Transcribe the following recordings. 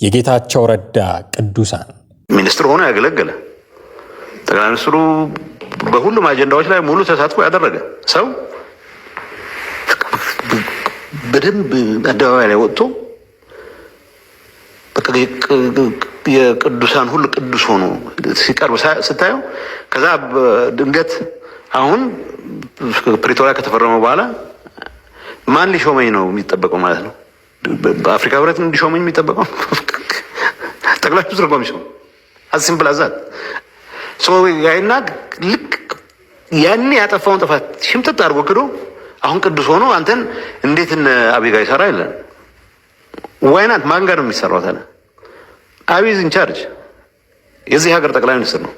የጌታቸው ረዳ ቅዱሳን ሚኒስትር ሆኖ ያገለገለ ጠቅላይ ሚኒስትሩ በሁሉም አጀንዳዎች ላይ ሙሉ ተሳትፎ ያደረገ ሰው በደንብ አደባባይ ላይ ወጥቶ የቅዱሳን ሁሉ ቅዱስ ሆኖ ሲቀርብ ስታየው ከዛ ድንገት አሁን ፕሪቶሪያ ከተፈረመ በኋላ ማን ሊሾመኝ ነው የሚጠበቀው ማለት ነው? በአፍሪካ ህብረት እንዲሾመኝ የሚጠበቀው ጠቅላይ ሚኒስትር ኮሚሽን አሲምፕል አዛት ያይና ልክ ያኔ ያጠፋውን ጥፋት ሽምጥጥ አድርጎ ክዶ አሁን ቅዱስ ሆኖ አንተን እንዴት አብይ ጋር ይሰራ ይላል። ዋይናት ማን ጋር ነው የሚሰራው ታዲያ? አብይ ኢዝ ኢን ቻርጅ የዚህ ሀገር ጠቅላይ ሚኒስትር ነው።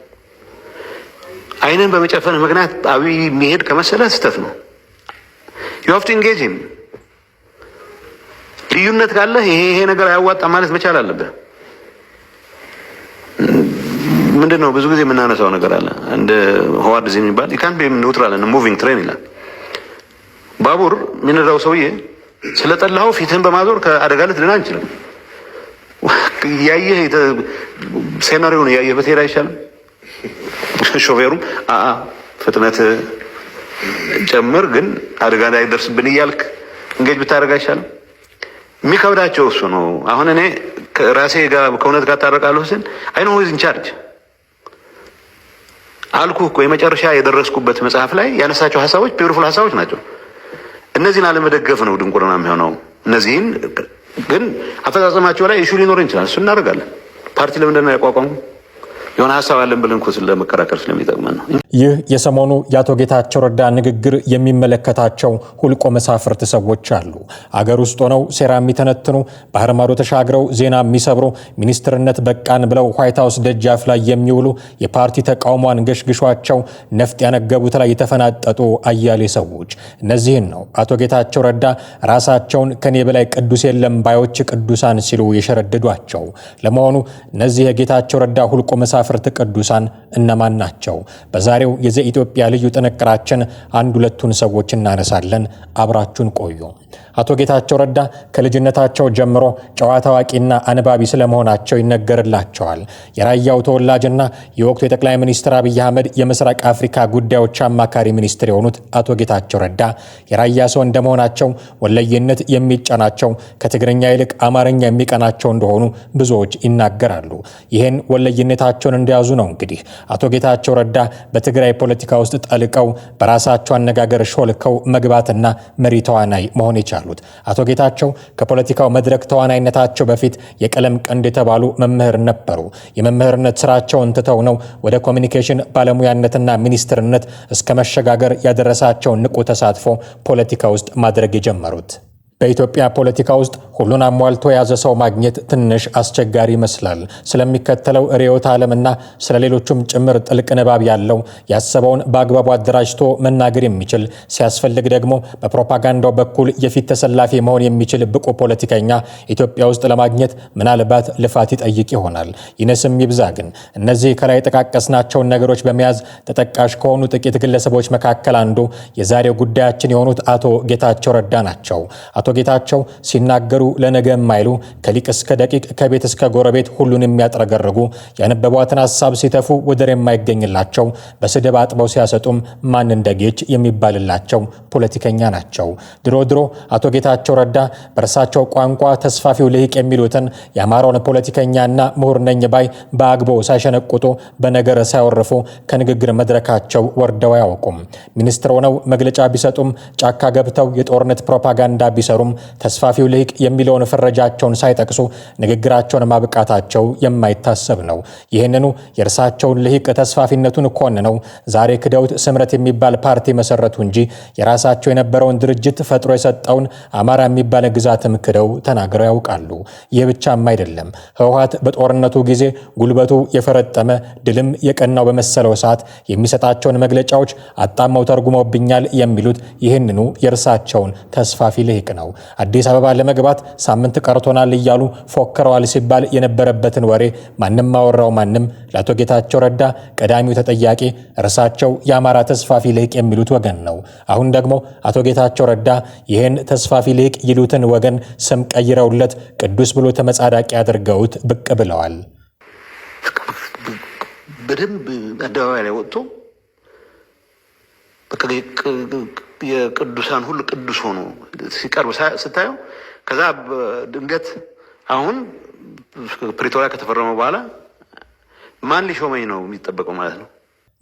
አይንን በመጨፈን ምክንያት አብይ የሚሄድ ከመሰለ ስህተት ነው። you have to engage him። ልዩነት ካለ ይሄ ነገር አያዋጣ ማለት መቻል አለበት። ምንድነው ብዙ ጊዜ የምናነሳው ነገር አለ እንደ ሆዋርድ ዚ የሚባል you can't be neutral and moving train ይላል። ባቡር የሚነዳው ሰውዬ ስለጠላው ፊትህን በማዞር ከአደጋ ልትድን አንችልም። ያየህ ሴናሪዮን ያየህ በትሄድ አይሻልም? ሾፌሩም ፍጥነት ጨምር ግን አደጋ ላይ ደርስብን እያልክ እንጌጅ ብታደርግ አይሻልም? የሚከብዳቸው እሱ ነው። አሁን እኔ ራሴ ጋር ከእውነት ጋር ታረቃለሁ ስል አይ ኖ ኢዝ ኢን ቻርጅ አልኩህ እኮ የመጨረሻ የደረስኩበት መጽሐፍ ላይ ያነሳቸው ሀሳቦች ፒውርፉል ሀሳቦች ናቸው። እነዚህን አለመደገፍ ነው ድንቁርና የሚሆነው። እነዚህን ግን አፈጻጸማቸው ላይ ኢሹ ሊኖር ይችላል። እሱ እናደርጋለን። ፓርቲ ለምንድን ነው ያቋቋሙ? የሆነ ሀሳብ አለን ብለን እኮ ስለመከራከር ስለሚጠቅመን ነው። ይህ የሰሞኑ የአቶ ጌታቸው ረዳ ንግግር የሚመለከታቸው ሁልቆ መሳፍርት ሰዎች አሉ። አገር ውስጥ ሆነው ሴራ የሚተነትኑ፣ ባህር ማዶ ተሻግረው ዜና የሚሰብሩ፣ ሚኒስትርነት በቃን ብለው ዋይት ሃውስ ደጃፍ ላይ የሚውሉ፣ የፓርቲ ተቃውሟን ገሽግሿቸው ነፍጥ ያነገቡት ላይ የተፈናጠጡ አያሌ ሰዎች። እነዚህን ነው አቶ ጌታቸው ረዳ ራሳቸውን ከኔ በላይ ቅዱስ የለም ባዮች ቅዱሳን ሲሉ የሸረደዷቸው። ለመሆኑ እነዚህ የጌታቸው ረዳ ሁልቆ መሳፍርት ቅዱሳን እነማን ናቸው? በዛሬው የዘኢትዮጵያ ልዩ ጥንቅራችን አንድ ሁለቱን ሰዎች እናነሳለን። አብራችሁን ቆዩ። አቶ ጌታቸው ረዳ ከልጅነታቸው ጀምሮ ጨዋ ታዋቂና አንባቢ ስለመሆናቸው ይነገርላቸዋል። የራያው ተወላጅና የወቅቱ የጠቅላይ ሚኒስትር አብይ አህመድ የምስራቅ አፍሪካ ጉዳዮች አማካሪ ሚኒስትር የሆኑት አቶ ጌታቸው ረዳ የራያ ሰው እንደመሆናቸው ወለየነት የሚጫናቸው ከትግርኛ ይልቅ አማርኛ የሚቀናቸው እንደሆኑ ብዙዎች ይናገራሉ። ይህን ወለየነታቸውን እንደያዙ ነው እንግዲህ አቶ ጌታቸው ረዳ በትግራይ ፖለቲካ ውስጥ ጠልቀው በራሳቸው አነጋገር ሾልከው መግባትና መሪ ተዋናይ መሆን የቻሉት። አቶ ጌታቸው ከፖለቲካው መድረክ ተዋናይነታቸው በፊት የቀለም ቀንድ የተባሉ መምህር ነበሩ። የመምህርነት ስራቸውን ትተው ነው ወደ ኮሚኒኬሽን ባለሙያነትና ሚኒስትርነት እስከ መሸጋገር ያደረሳቸውን ንቁ ተሳትፎ ፖለቲካ ውስጥ ማድረግ የጀመሩት። በኢትዮጵያ ፖለቲካ ውስጥ ሁሉን አሟልቶ የያዘ ሰው ማግኘት ትንሽ አስቸጋሪ ይመስላል። ስለሚከተለው ርዕዮተ ዓለምና ስለሌሎቹም ጭምር ጥልቅ ንባብ ያለው ያሰበውን በአግባቡ አደራጅቶ መናገር የሚችል ሲያስፈልግ ደግሞ በፕሮፓጋንዳው በኩል የፊት ተሰላፊ መሆን የሚችል ብቁ ፖለቲከኛ ኢትዮጵያ ውስጥ ለማግኘት ምናልባት ልፋት ይጠይቅ ይሆናል። ይነስም ይብዛ ግን እነዚህ ከላይ የጠቃቀስናቸውን ነገሮች በመያዝ ተጠቃሽ ከሆኑ ጥቂት ግለሰቦች መካከል አንዱ የዛሬው ጉዳያችን የሆኑት አቶ ጌታቸው ረዳ ናቸው። አቶ ጌታቸው ሲናገሩ ለነገ የማይሉ ከሊቅ እስከ ደቂቅ ከቤት እስከ ጎረቤት ሁሉን የሚያጥረገርጉ ያነበቧትን ሐሳብ ሲተፉ ወደር የማይገኝላቸው በስድብ አጥበው ሲያሰጡም ማን እንደጌች የሚባልላቸው ፖለቲከኛ ናቸው። ድሮ አቶ ጌታቸው ረዳ በእርሳቸው ቋንቋ ተስፋፊው ልሂቅ የሚሉትን የአማራውን ፖለቲከኛና ምሁር ነኝ ባይ በአግቦ ሳይሸነቁጡ በነገር ሳይወርፉ ከንግግር መድረካቸው ወርደው አያውቁም። ሚኒስትር ሆነው መግለጫ ቢሰጡም ጫካ ገብተው የጦርነት ፕሮፓጋንዳ ቢሰሩ ተስፋፊው ልሂቅ የሚለውን ፍረጃቸውን ሳይጠቅሱ ንግግራቸውን ማብቃታቸው የማይታሰብ ነው። ይህንኑ የእርሳቸውን ልሂቅ ተስፋፊነቱን ኮንነው ዛሬ ክደውት ስምረት የሚባል ፓርቲ መሰረቱ እንጂ የራሳቸው የነበረውን ድርጅት ፈጥሮ የሰጠውን አማራ የሚባል ግዛትም ክደው ተናግረው ያውቃሉ። ይህ ብቻም አይደለም። ህወሓት በጦርነቱ ጊዜ ጉልበቱ የፈረጠመ ድልም የቀናው በመሰለው ሰዓት የሚሰጣቸውን መግለጫዎች አጣመው ተርጉመውብኛል የሚሉት ይህንኑ የእርሳቸውን ተስፋፊ ልሂቅ ነው። ነው። አዲስ አበባ ለመግባት ሳምንት ቀርቶናል እያሉ ፎክረዋል ሲባል የነበረበትን ወሬ ማንም አወራው ማንም ለአቶ ጌታቸው ረዳ ቀዳሚው ተጠያቂ እርሳቸው የአማራ ተስፋፊ ልሂቅ የሚሉት ወገን ነው። አሁን ደግሞ አቶ ጌታቸው ረዳ ይህን ተስፋፊ ልሂቅ ይሉትን ወገን ስም ቀይረውለት ቅዱስ ብሎ ተመጻዳቂ አድርገውት ብቅ ብለዋል። በደንብ አደባባይ ላይ ወጥቶ የቅዱሳን ሁሉ ቅዱስ ሆኖ ሲቀርብ ስታየው ከዛ ድንገት አሁን ፕሪቶሪያ ከተፈረመ በኋላ ማን ሊሾመኝ ነው የሚጠበቀው ማለት ነው።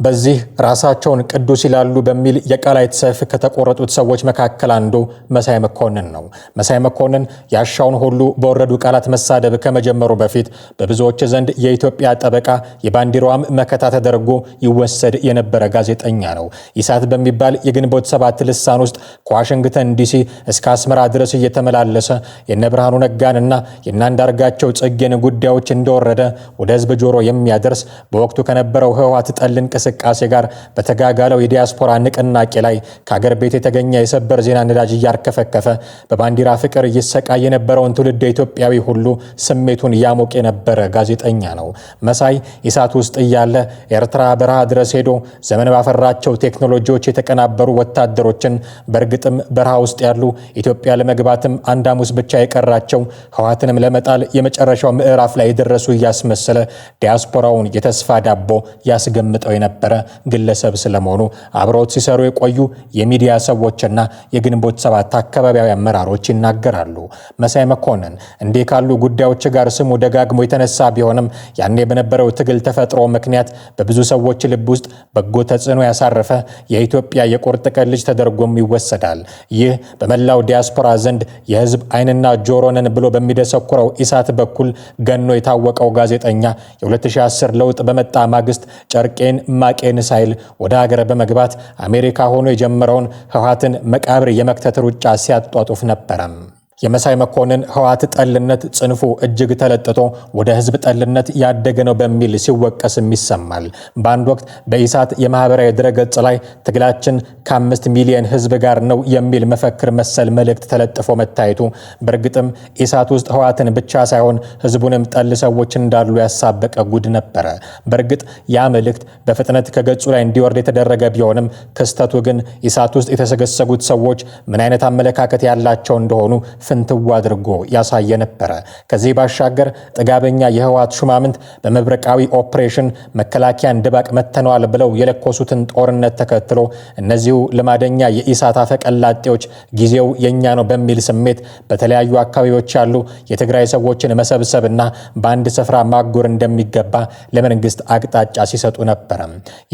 በዚህ ራሳቸውን ቅዱስ ይላሉ በሚል የቃላት ሰይፍ ከተቆረጡት ሰዎች መካከል አንዱ መሳይ መኮንን ነው። መሳይ መኮንን ያሻውን ሁሉ በወረዱ ቃላት መሳደብ ከመጀመሩ በፊት በብዙዎች ዘንድ የኢትዮጵያ ጠበቃ የባንዲራዋም መከታ ተደርጎ ይወሰድ የነበረ ጋዜጠኛ ነው። ኢሳት በሚባል የግንቦት ሰባት ልሳን ውስጥ ከዋሽንግተን ዲሲ እስከ አስመራ ድረስ እየተመላለሰ የነ ብርሃኑ ነጋንና የአንዳርጋቸው ጽጌን ጉዳዮች እንደወረደ ወደ ህዝብ ጆሮ የሚያደርስ በወቅቱ ከነበረው ህወሓት ጠል እንቅስቃሴ ጋር በተጋጋለው የዲያስፖራ ንቅናቄ ላይ ከአገር ቤት የተገኘ የሰበር ዜና ነዳጅ እያርከፈከፈ በባንዲራ ፍቅር ይሰቃይ የነበረውን ትውልድ ኢትዮጵያዊ ሁሉ ስሜቱን ያሞቅ የነበረ ጋዜጠኛ ነው። መሳይ ኢሳት ውስጥ እያለ ኤርትራ በረሃ ድረስ ሄዶ ዘመን ባፈራቸው ቴክኖሎጂዎች የተቀናበሩ ወታደሮችን በእርግጥም በረሃ ውስጥ ያሉ ኢትዮጵያ ለመግባትም አንድ ሐሙስ ብቻ የቀራቸው ህወሓትንም ለመጣል የመጨረሻው ምዕራፍ ላይ የደረሱ እያስመሰለ ዲያስፖራውን የተስፋ ዳቦ ያስገምጠው የነበረ ግለሰብ ስለመሆኑ አብረውት ሲሰሩ የቆዩ የሚዲያ ሰዎችና የግንቦት ሰባት አካባቢያዊ አመራሮች ይናገራሉ። መሳይ መኮንን እንዲህ ካሉ ጉዳዮች ጋር ስሙ ደጋግሞ የተነሳ ቢሆንም ያኔ በነበረው ትግል ተፈጥሮ ምክንያት በብዙ ሰዎች ልብ ውስጥ በጎ ተጽዕኖ ያሳረፈ የኢትዮጵያ የቁርጥ ቀን ልጅ ተደርጎም ይወሰዳል። ይህ በመላው ዲያስፖራ ዘንድ የህዝብ ዓይንና ጆሮ ነን ብሎ በሚደሰኩረው ኢሳት በኩል ገኖ የታወቀው ጋዜጠኛ የ2010 ለውጥ በመጣ ማግስት ጨርቄን ማቄን ሳይል ወደ ሀገር በመግባት አሜሪካ ሆኖ የጀመረውን ህወሓትን መቃብር የመክተት ሩጫ ሲያጧጡፍ ነበረም። የመሳይ መኮንን ህወሓት ጠልነት ጽንፉ እጅግ ተለጥጦ ወደ ህዝብ ጠልነት ያደገ ነው በሚል ሲወቀስም ይሰማል። በአንድ ወቅት በኢሳት የማህበራዊ ድረገጽ ላይ ትግላችን ከ5 ሚሊዮን ህዝብ ጋር ነው የሚል መፈክር መሰል መልእክት ተለጥፎ መታየቱ በእርግጥም ኢሳት ውስጥ ህወሓትን ብቻ ሳይሆን ህዝቡንም ጠል ሰዎች እንዳሉ ያሳበቀ ጉድ ነበረ። በእርግጥ ያ መልእክት በፍጥነት ከገጹ ላይ እንዲወርድ የተደረገ ቢሆንም ክስተቱ ግን ኢሳት ውስጥ የተሰገሰጉት ሰዎች ምን አይነት አመለካከት ያላቸው እንደሆኑ ፍንትው አድርጎ ያሳየ ነበረ። ከዚህ ባሻገር ጥጋበኛ የህወሓት ሹማምንት በመብረቃዊ ኦፕሬሽን መከላከያን ድባቅ መተነዋል ብለው የለኮሱትን ጦርነት ተከትሎ እነዚሁ ልማደኛ የኢሳት አፈቀላጤዎች ጊዜው የኛ ነው በሚል ስሜት በተለያዩ አካባቢዎች ያሉ የትግራይ ሰዎችን መሰብሰብና በአንድ ስፍራ ማጎር እንደሚገባ ለመንግስት አቅጣጫ ሲሰጡ ነበረ።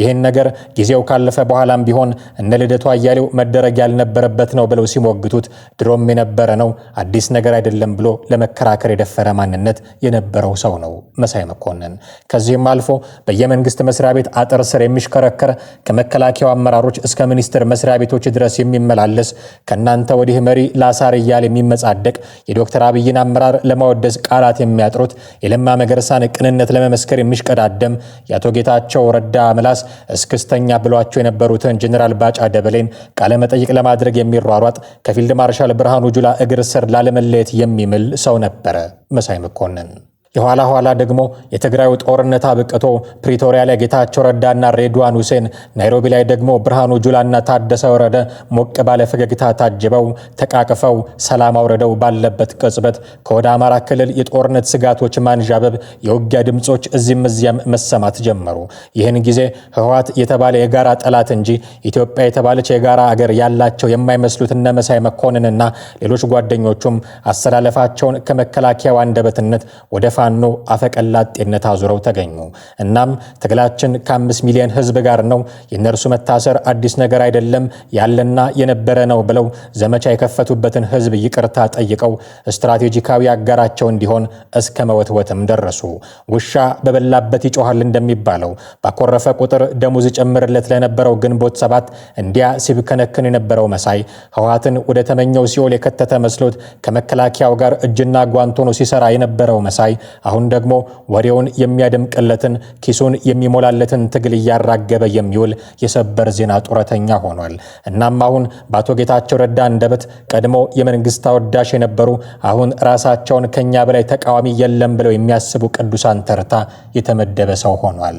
ይህን ነገር ጊዜው ካለፈ በኋላም ቢሆን እነ ልደቱ አያሌው መደረግ ያልነበረበት ነው ብለው ሲሞግቱት ድሮም የነበረ ነው አዲስ ነገር አይደለም ብሎ ለመከራከር የደፈረ ማንነት የነበረው ሰው ነው መሳይ መኮንን። ከዚህም አልፎ በየመንግስት መስሪያ ቤት አጥር ስር የሚሽከረከር ከመከላከያው አመራሮች እስከ ሚኒስትር መስሪያ ቤቶች ድረስ የሚመላለስ ከናንተ ወዲህ መሪ ላሳር እያለ የሚመጻደቅ የዶክተር አብይን አመራር ለማወደስ ቃላት የሚያጥሩት የለማ መገርሳን ቅንነት ለመመስከር የሚሽቀዳደም የአቶ ጌታቸው ረዳ ምላስ እስክስተኛ ብሏቸው የነበሩትን ጀነራል ባጫ ደበሌን ቃለ መጠይቅ ለማድረግ የሚሯሯጥ ከፊልድ ማርሻል ብርሃኑ ጁላ እግር ስር ላለመለየት የሚምል ሰው ነበረ መሳይ መኮንን። የኋላ ኋላ ደግሞ የትግራዩ ጦርነት አብቅቶ ፕሪቶሪያ ላይ ጌታቸው ረዳና ሬድዋን ሁሴን፣ ናይሮቢ ላይ ደግሞ ብርሃኑ ጁላና ታደሰ ወረደ ሞቅ ባለ ፈገግታ ታጅበው ተቃቅፈው ሰላም አውረደው ባለበት ቅጽበት ከወደ አማራ ክልል የጦርነት ስጋቶች ማንዣበብ፣ የውጊያ ድምጾች እዚህም እዚያም መሰማት ጀመሩ። ይህን ጊዜ ህወሓት የተባለ የጋራ ጠላት እንጂ ኢትዮጵያ የተባለች የጋራ አገር ያላቸው የማይመስሉት እነ መሳይ መኮንንና ሌሎች ጓደኞቹም አስተላለፋቸውን ከመከላከያው አንደበትነት ወደ ፋኖ አፈቀላጤነት አዙረው ተገኙ። እናም ትግላችን ከ5 ሚሊዮን ህዝብ ጋር ነው፣ የነርሱ መታሰር አዲስ ነገር አይደለም፣ ያለና የነበረ ነው ብለው ዘመቻ የከፈቱበትን ህዝብ ይቅርታ ጠይቀው ስትራቴጂካዊ አጋራቸው እንዲሆን እስከ መወትወትም ደረሱ። ውሻ በበላበት ይጮሃል እንደሚባለው ባኮረፈ ቁጥር ደሙዝ ጨምርለት ለነበረው ግንቦት ሰባት እንዲያ ሲብከነክን የነበረው መሳይ ህወሓትን ወደ ተመኘው ሲኦል የከተተ መስሎት ከመከላከያው ጋር እጅና ጓንት ሆኖ ሲሰራ የነበረው መሳይ አሁን ደግሞ ወሬውን የሚያደምቅለትን ኪሱን የሚሞላለትን ትግል እያራገበ የሚውል የሰበር ዜና ጡረተኛ ሆኗል። እናም አሁን በአቶ ጌታቸው ረዳ አንደበት ቀድሞ የመንግስት አወዳሽ የነበሩ አሁን ራሳቸውን ከኛ በላይ ተቃዋሚ የለም ብለው የሚያስቡ ቅዱሳን ተርታ የተመደበ ሰው ሆኗል።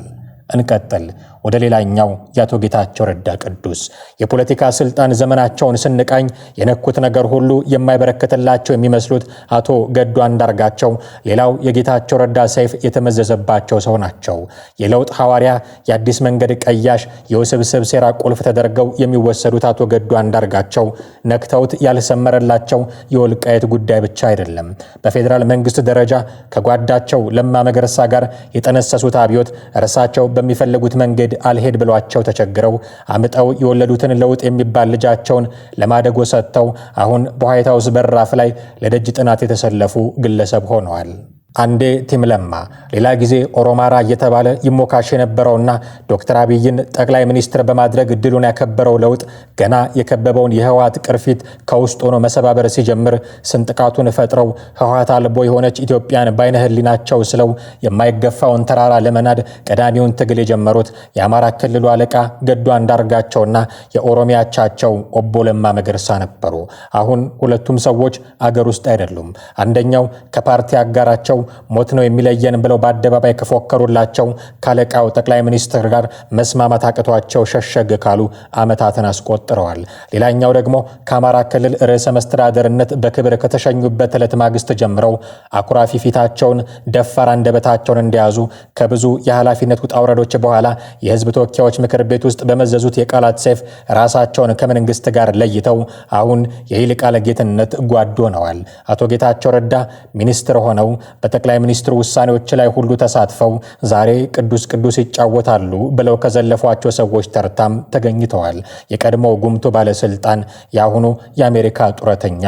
እንቀጥል። ወደ ሌላኛው የአቶ ጌታቸው ረዳ ቅዱስ የፖለቲካ ስልጣን ዘመናቸውን ስንቃኝ የነኩት ነገር ሁሉ የማይበረከትላቸው የሚመስሉት አቶ ገዱ አንዳርጋቸው ሌላው የጌታቸው ረዳ ሰይፍ የተመዘዘባቸው ሰው ናቸው። የለውጥ ሐዋርያ፣ የአዲስ መንገድ ቀያሽ፣ የውስብስብ ሴራ ቁልፍ ተደርገው የሚወሰዱት አቶ ገዱ አንዳርጋቸው ነክተውት ያልሰመረላቸው የወልቃየት ጉዳይ ብቻ አይደለም። በፌዴራል መንግስት ደረጃ ከጓዳቸው ለማ መገርሳ ጋር የጠነሰሱት አብዮት እርሳቸው በሚፈልጉት መንገድ አልሄድ ብሏቸው ተቸግረው አምጠው የወለዱትን ለውጥ የሚባል ልጃቸውን ለማደጎ ሰጥተው አሁን በዋይት ሃውስ በራፍ ላይ ለደጅ ጥናት የተሰለፉ ግለሰብ ሆነዋል። አንዴ ቲም ለማ ሌላ ጊዜ ኦሮማራ እየተባለ ይሞካሽ የነበረውና ዶክተር አብይን ጠቅላይ ሚኒስትር በማድረግ ድሉን ያከበረው ለውጥ ገና የከበበውን የህወሓት ቅርፊት ከውስጥ ሆኖ መሰባበር ሲጀምር ስንጥቃቱን ፈጥረው ህወሓት አልቦ የሆነች ኢትዮጵያን ባይነ ህሊናቸው ስለው የማይገፋውን ተራራ ለመናድ ቀዳሚውን ትግል የጀመሩት የአማራ ክልሉ አለቃ ገዱ አንዳርጋቸውና የኦሮሚያ አቻቸው ኦቦ ለማ መገርሳ ነበሩ። አሁን ሁለቱም ሰዎች አገር ውስጥ አይደሉም። አንደኛው ከፓርቲ አጋራቸው ሞት ነው የሚለየን ብለው በአደባባይ ከፎከሩላቸው ካለቃው ጠቅላይ ሚኒስትር ጋር መስማማት አቅቷቸው ሸሸግ ካሉ ዓመታትን አስቆጥረዋል። ሌላኛው ደግሞ ከአማራ ክልል ርዕሰ መስተዳደርነት በክብር ከተሸኙበት ዕለት ማግስት ጀምረው አኩራፊ ፊታቸውን ደፋር አንደበታቸውን እንደያዙ ከብዙ የኃላፊነት ውጣ ውረዶች በኋላ የህዝብ ተወካዮች ምክር ቤት ውስጥ በመዘዙት የቃላት ሰይፍ ራሳቸውን ከመንግስት ጋር ለይተው አሁን የይልቃል ጌትነት ጓዶ ሆነዋል። አቶ ጌታቸው ረዳ ሚኒስትር ሆነው በጠቅላይ ሚኒስትሩ ውሳኔዎች ላይ ሁሉ ተሳትፈው ዛሬ ቅዱስ ቅዱስ ይጫወታሉ ብለው ከዘለፏቸው ሰዎች ተርታም ተገኝተዋል። የቀድሞው ጉምቱ ባለስልጣን የአሁኑ የአሜሪካ ጡረተኛ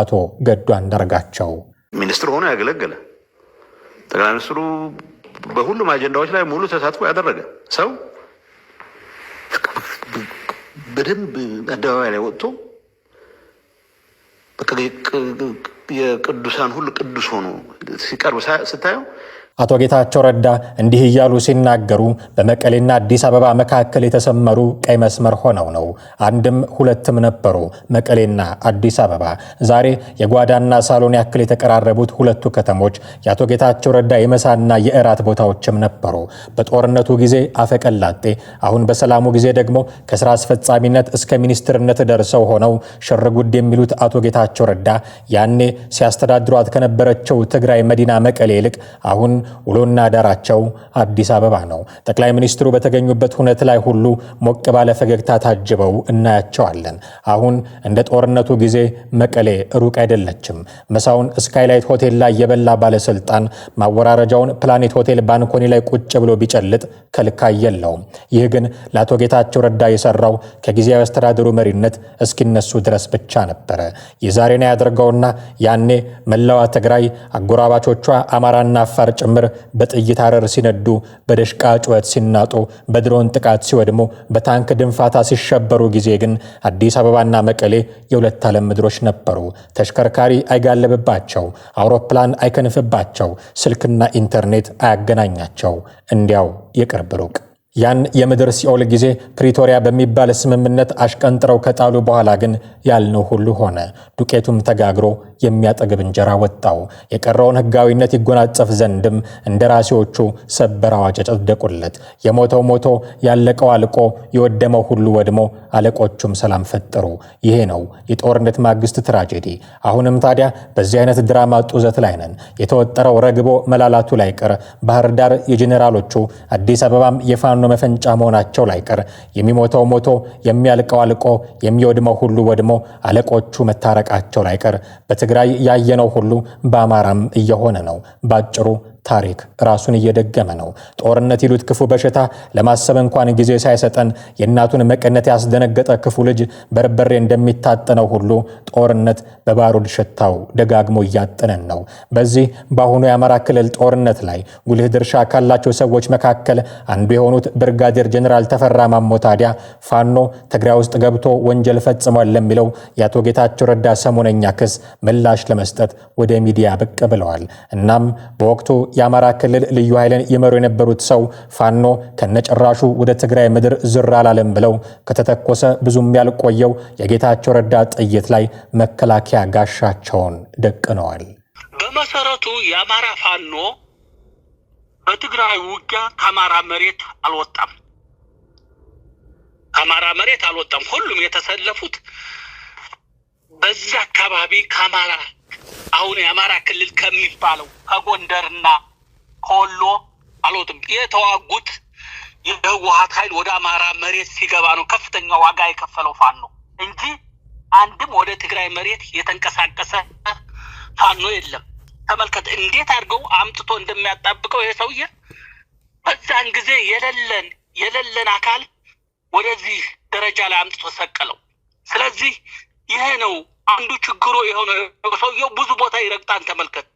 አቶ ገዱ አንዳርጋቸው ሚኒስትር ሆኖ ያገለገለ ጠቅላይ ሚኒስትሩ በሁሉም አጀንዳዎች ላይ ሙሉ ተሳትፎ ያደረገ ሰው በደንብ አደባባይ ላይ ወጥቶ የቅዱሳን ሁሉ ቅዱስ ሆኖ ሲቀርብ ስታየው አቶ ጌታቸው ረዳ እንዲህ እያሉ ሲናገሩ በመቀሌና አዲስ አበባ መካከል የተሰመሩ ቀይ መስመር ሆነው ነው። አንድም ሁለትም ነበሩ መቀሌና አዲስ አበባ። ዛሬ የጓዳና ሳሎን ያክል የተቀራረቡት ሁለቱ ከተሞች የአቶ ጌታቸው ረዳ የመሳና የእራት ቦታዎችም ነበሩ። በጦርነቱ ጊዜ አፈቀላጤ፣ አሁን በሰላሙ ጊዜ ደግሞ ከስራ አስፈጻሚነት እስከ ሚኒስትርነት ደርሰው ሆነው ሽርጉድ የሚሉት አቶ ጌታቸው ረዳ ያኔ ሲያስተዳድሯት ከነበረችው ትግራይ መዲና መቀሌ ይልቅ አሁን ውሎና ዳራቸው አዲስ አበባ ነው። ጠቅላይ ሚኒስትሩ በተገኙበት ሁነት ላይ ሁሉ ሞቅ ባለ ፈገግታ ታጅበው እናያቸዋለን። አሁን እንደ ጦርነቱ ጊዜ መቀሌ ሩቅ አይደለችም። መሳውን ስካይላይት ሆቴል ላይ የበላ ባለስልጣን ማወራረጃውን ፕላኔት ሆቴል ባንኮኒ ላይ ቁጭ ብሎ ቢጨልጥ ከልካይ የለውም። ይህ ግን ለአቶ ጌታቸው ረዳ የሰራው ከጊዜያዊ አስተዳደሩ መሪነት እስኪነሱ ድረስ ብቻ ነበረ። የዛሬን ያደርገውና ያኔ መላዋ ትግራይ አጎራባቾቿ አማራና አፋር ጭምር በጥይት አረር ሲነዱ፣ በደሽቃ ጩኸት ሲናጡ፣ በድሮን ጥቃት ሲወድሙ፣ በታንክ ድንፋታ ሲሸበሩ ጊዜ ግን አዲስ አበባና መቀሌ የሁለት ዓለም ምድሮች ነበሩ። ተሽከርካሪ አይጋለብባቸው፣ አውሮፕላን አይከንፍባቸው፣ ስልክና ኢንተርኔት አያገናኛቸው። እንዲያው የቅርብ ሩቅ ያን የምድር ሲኦል ጊዜ ፕሪቶሪያ በሚባል ስምምነት አሽቀንጥረው ከጣሉ በኋላ ግን ያልነው ሁሉ ሆነ። ዱቄቱም ተጋግሮ የሚያጠግብ እንጀራ ወጣው። የቀረውን ህጋዊነት ይጎናጸፍ ዘንድም እንደራሴዎቹ ሰበር አዋጅ ጸደቁለት። የሞተው ሞቶ፣ ያለቀው አልቆ፣ የወደመው ሁሉ ወድሞ አለቆቹም ሰላም ፈጠሩ። ይሄ ነው የጦርነት ማግስት ትራጀዲ። አሁንም ታዲያ በዚህ አይነት ድራማ ጡዘት ላይ ነን። የተወጠረው ረግቦ መላላቱ ላይ ቀር፣ ባህር ዳር የጄኔራሎቹ፣ አዲስ አበባም የፋኖ መፈንጫ መሆናቸው ላይ ቀር፣ የሚሞተው ሞቶ፣ የሚያልቀው አልቆ፣ የሚወድመው ሁሉ ወድሞ አለቆቹ መታረቃቸው ላይ ቀር፣ በትግራይ ያየነው ሁሉ በአማራም እየሆነ ነው። ባጭሩ ታሪክ ራሱን እየደገመ ነው። ጦርነት ይሉት ክፉ በሽታ ለማሰብ እንኳን ጊዜ ሳይሰጠን የእናቱን መቀነት ያስደነገጠ ክፉ ልጅ በርበሬ እንደሚታጠነው ሁሉ ጦርነት በባሩድ ሽታው ደጋግሞ እያጠነን ነው። በዚህ በአሁኑ የአማራ ክልል ጦርነት ላይ ጉልህ ድርሻ ካላቸው ሰዎች መካከል አንዱ የሆኑት ብርጋዴር ጄኔራል ተፈራ ማሞ ታዲያ ፋኖ ትግራይ ውስጥ ገብቶ ወንጀል ፈጽሟል ለሚለው የአቶ ጌታቸው ረዳ ሰሞነኛ ክስ ምላሽ ለመስጠት ወደ ሚዲያ ብቅ ብለዋል። እናም በወቅቱ የአማራ ክልል ልዩ ኃይልን ይመሩ የነበሩት ሰው ፋኖ ከነጭራሹ ወደ ትግራይ ምድር ዝር አላለም ብለው ከተተኮሰ ብዙም ያልቆየው የጌታቸው ረዳ ጥይት ላይ መከላከያ ጋሻቸውን ደቅነዋል። በመሰረቱ የአማራ ፋኖ በትግራይ ውጊያ ከአማራ መሬት አልወጣም። ሁሉም የተሰለፉት በዛ አካባቢ ከአማራ አሁን የአማራ ክልል ከሚባለው ከጎንደርና ከወሎ አልወጡም። የተዋጉት የህወሓት ኃይል ወደ አማራ መሬት ሲገባ ነው ከፍተኛ ዋጋ የከፈለው ፋኖ እንጂ አንድም ወደ ትግራይ መሬት የተንቀሳቀሰ ፋኖ የለም። ተመልከት እንዴት አድርገው አምጥቶ እንደሚያጣብቀው ይሄ ሰውዬ። በዛን ጊዜ የሌለን አካል ወደዚህ ደረጃ ላይ አምጥቶ ሰቀለው። ስለዚህ ይሄ ነው አንዱ ችግሩ የሆነ ሰውየው ብዙ ቦታ ይረግጣን። ተመልከት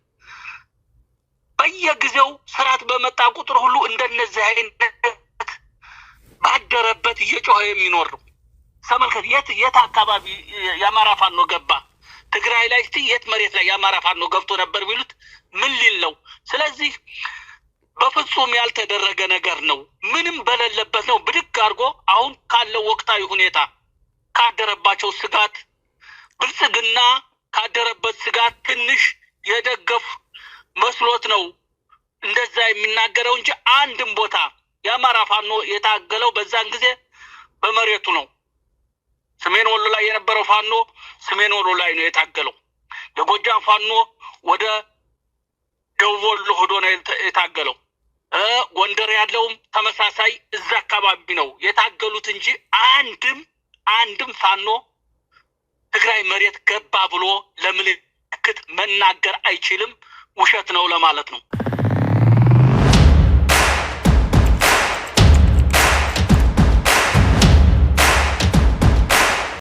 በየጊዜው ስርዓት በመጣ ቁጥር ሁሉ እንደነዚህ አይነት ባደረበት እየጮኸ የሚኖር ነው። ተመልከት የት አካባቢ የአማራ ፋኖ ገባ? ትግራይ ላይ የት መሬት ላይ የአማራ ፋኖ ገብቶ ነበር ቢሉት ምን ሊል ነው? ስለዚህ በፍጹም ያልተደረገ ነገር ነው። ምንም በሌለበት ነው ብድግ አድርጎ አሁን ካለው ወቅታዊ ሁኔታ ካደረባቸው ስጋት ብልጽግና ካደረበት ስጋት ትንሽ የደገፍ መስሎት ነው እንደዛ የሚናገረው እንጂ አንድም ቦታ የአማራ ፋኖ የታገለው በዛን ጊዜ በመሬቱ ነው። ሰሜን ወሎ ላይ የነበረው ፋኖ ሰሜን ወሎ ላይ ነው የታገለው። የጎጃም ፋኖ ወደ ደቡብ ወሎ ሄዶ ነው የታገለው። ጎንደር ያለውም ተመሳሳይ እዛ አካባቢ ነው የታገሉት እንጂ አንድም ፋኖ ትግራይ መሬት ገባ ብሎ ለምልክት መናገር አይችልም። ውሸት ነው ለማለት ነው።